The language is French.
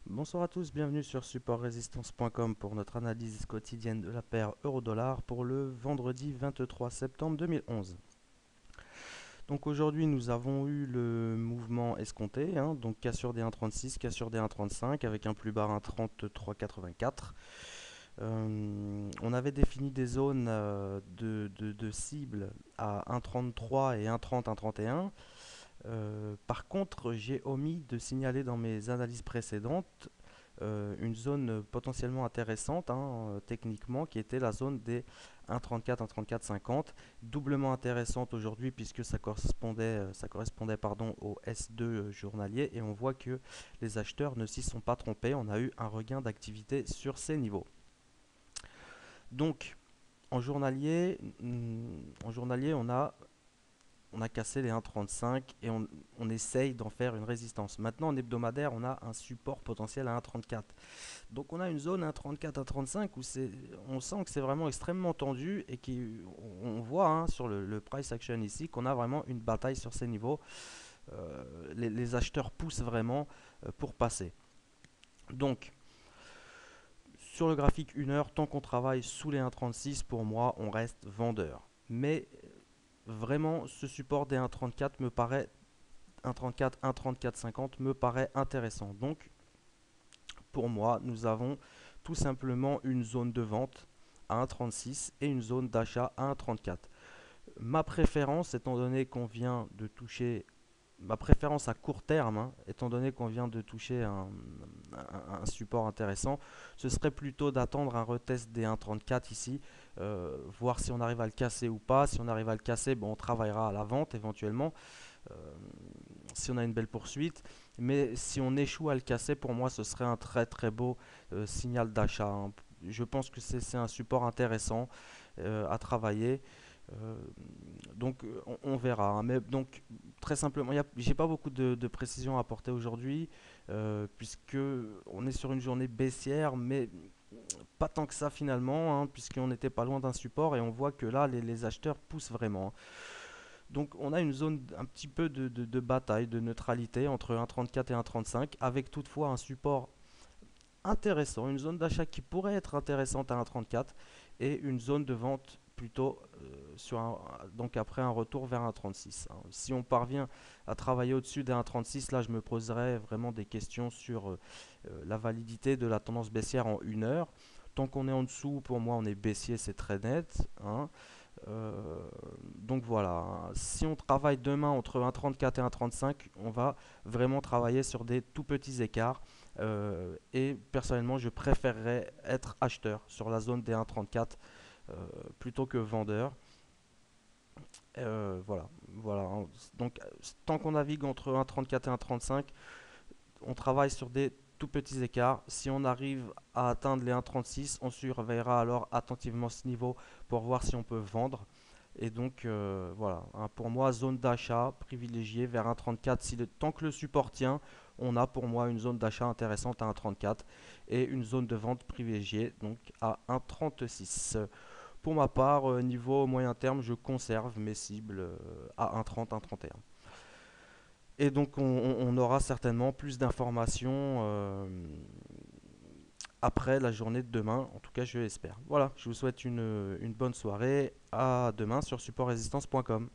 Bonsoir à tous, bienvenue sur supportrésistance.com pour notre analyse quotidienne de la paire euro-dollar pour le vendredi 23 septembre 2011. Donc aujourd'hui nous avons eu le mouvement escompté, donc cassure des 1,36, cassure des 1,35 avec un plus bas 1,3384. On avait défini des zones de cible à 1,33 et 1,30, 1,31. Par contre, j'ai omis de signaler dans mes analyses précédentes une zone potentiellement intéressante techniquement qui était la zone des 1,34, 1,34,50, doublement intéressante aujourd'hui puisque ça correspondait pardon, au S2 journalier et on voit que les acheteurs ne s'y sont pas trompés, on a eu un regain d'activité sur ces niveaux. Donc en journalier on a cassé les 1,35 et on essaye d'en faire une résistance. Maintenant, en hebdomadaire, on a un support potentiel à 1,34. Donc on a une zone 1,34, 1,35 où on sent que c'est vraiment extrêmement tendu et on voit sur le price action ici qu'on a vraiment une bataille sur ces niveaux. Les acheteurs poussent vraiment pour passer. Donc sur le graphique 1 heure, tant qu'on travaille sous les 1,36, pour moi, on reste vendeur. Mais vraiment, ce support des 1,34 me paraît 1,34, 1,34,50 me paraît intéressant. Donc, pour moi, nous avons tout simplement une zone de vente à 1,36 et une zone d'achat à 1,34. Ma préférence, étant donné qu'on vient de toucher, ma préférence à court terme, étant donné qu'on vient de toucher un support intéressant, ce serait plutôt d'attendre un retest des 1,34 ici, voir si on arrive à le casser ou pas. Si on arrive à le casser, bon, on travaillera à la vente éventuellement. Euh, si on a une belle poursuite. Mais si on échoue à le casser, pour moi, ce serait un très très beau signal d'achat. Je pense que c'est un support intéressant à travailler. Euh, donc on verra. Mais donc très simplement, j'ai pas beaucoup de précisions à apporter aujourd'hui puisque on est sur une journée baissière, mais pas tant que ça finalement, puisqu'on n'était pas loin d'un support et on voit que là les acheteurs poussent vraiment. Donc on a une zone un petit peu de bataille, de neutralité entre 1,34 et 1,35, avec toutefois un support intéressant, une zone d'achat qui pourrait être intéressante à 1,34 et une zone de vente plutôt donc après un retour vers 1,36. Si on parvient à travailler au-dessus des 1,36, là je me poserai vraiment des questions sur la validité de la tendance baissière en 1 heure. Tant qu'on est en dessous, pour moi on est baissier, c'est très net. Euh, donc voilà, si on travaille demain entre 1,34 et 1,35, on va vraiment travailler sur des tout petits écarts. Et personnellement, je préférerais être acheteur sur la zone des 1,34 plutôt que vendeur. Voilà. Donc tant qu'on navigue entre 1,34 et 1,35, on travaille sur des tout petits écarts. Si on arrive à atteindre les 1,36, on surveillera alors attentivement ce niveau pour voir si on peut vendre. Et donc voilà, pour moi, zone d'achat privilégiée vers 1,34. Tant que le support tient, on a pour moi une zone d'achat intéressante à 1,34 et une zone de vente privilégiée donc à 1,36. Pour ma part, niveau moyen terme, je conserve mes cibles à 1,30, 1,31. Et donc on aura certainement plus d'informations après la journée de demain, en tout cas je l'espère. Voilà, je vous souhaite une bonne soirée, à demain sur supportrésistance.com.